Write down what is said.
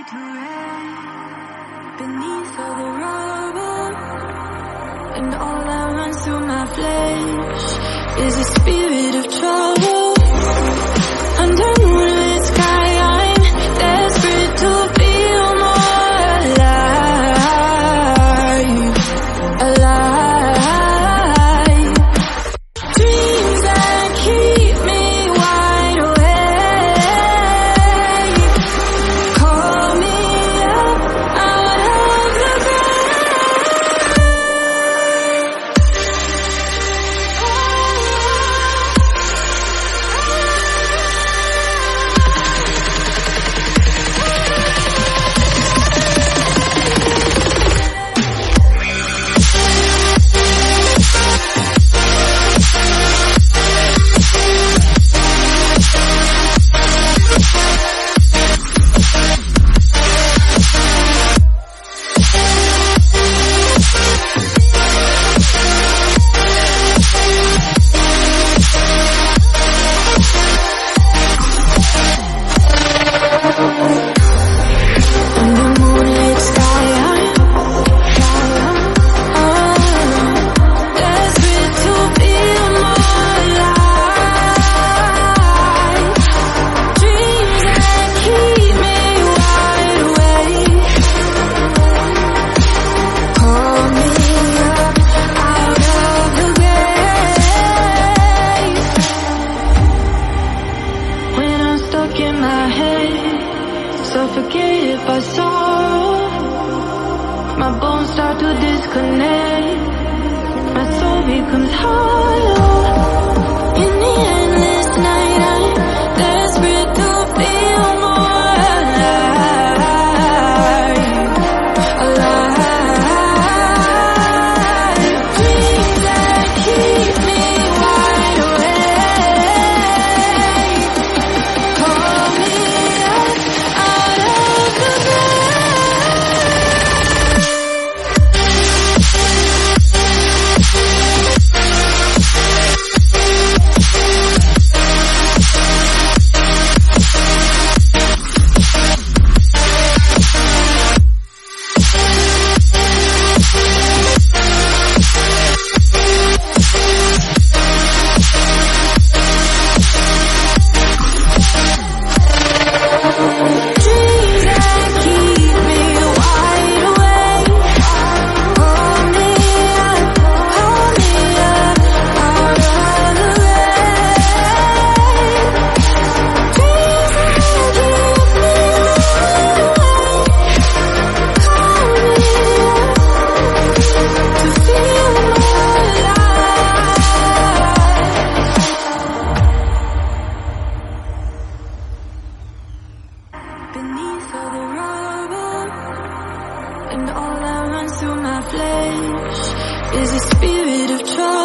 to rest beneath all the rubble, and all that runs through my flesh is a spirit of trouble. Under moonlit sky, I'm desperate to feel more alive, alive. Dreams that keep me wide awake, call me up out of the in my head, suffocated by sorrow. My bones start to disconnect, my soul becomes hollow. In the endless night, I'm desperate to feel more alive, alive. Dreams that keep me wide awake, call me up out of the beneath all the rubble, and all that runs through my flesh is a spirit of trouble.